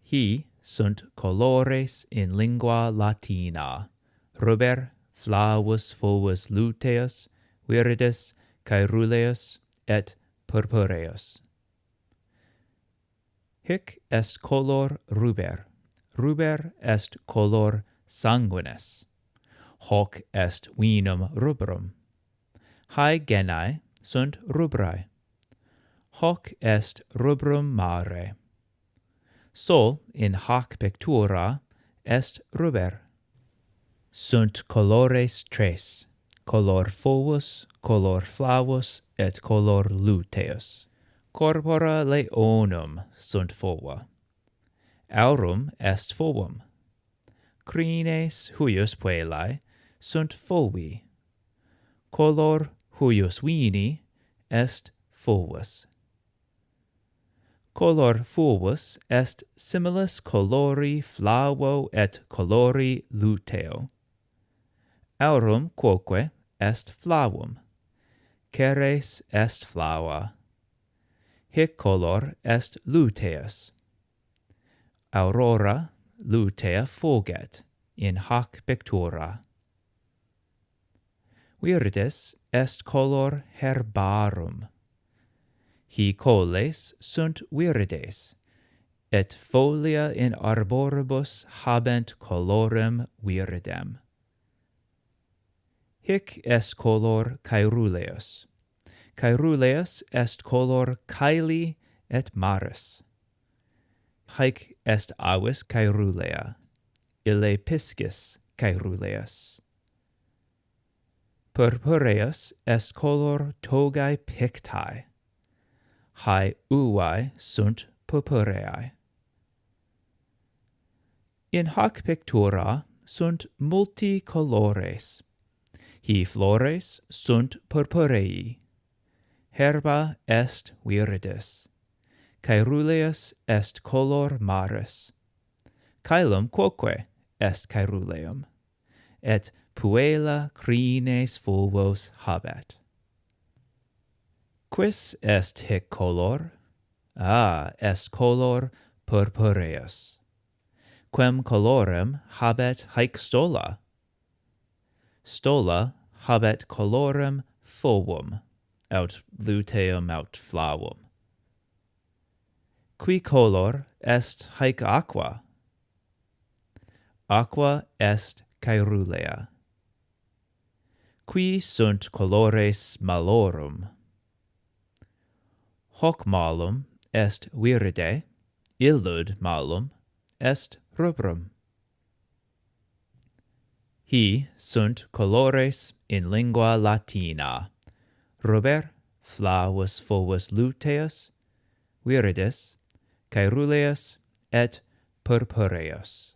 Hi sunt colōrēs in lingua Latina, ruber, flavus, fulvus, luteus, viridis, caeruleus, et purpureus. Hic est color ruber, ruber est color sanguinis, hoc est vinum rubrum. Hae genae sunt rubrae, hoc est rubrum mare. Sol in hoc pictura est ruber. Sunt colores tres, color fulvus, color flavus, et color luteus. Corpora leonum sunt fulva. Aurum est fulvum. Crines huius puellae sunt fulvi. Color huius vini est fulvus. Color fulvus est similis colori flavo et colori luteo. Aurum quoque est flavum. Caeruleus est flava. Hic color est luteus. Aurora lutea fulget in hoc pictura. Viridis est color herbarum. Hi coles sunt virides, et folia in arboribus habent colorem viridem. Hic est color caeruleus. Caeruleus est color caeli et maris. Haec est avis caerulea, ille piscis caeruleus. Purpureus est color togae pictae. Hae uvae sunt purpureae. In hoc pictura sunt multi colores. Hi flores sunt purpurei. Herba est viridis. Caeruleus est color maris. Caelum quoque est caeruleum, et puella crines fulvos habet. Quis est hic color? Est color purpureus. Quem colorem habet haec stola? Stola habet colorem fulvum, aut luteum aut flavum. Qui color est haec aqua? Aqua est caerulea. Qui sunt colores malorum? Hoc malum est viride, illud malum est rubrum. Hi sunt colores in lingua Latina, ruber, flavus, fulvus, luteus, viridis, caeruleus, et purpureus.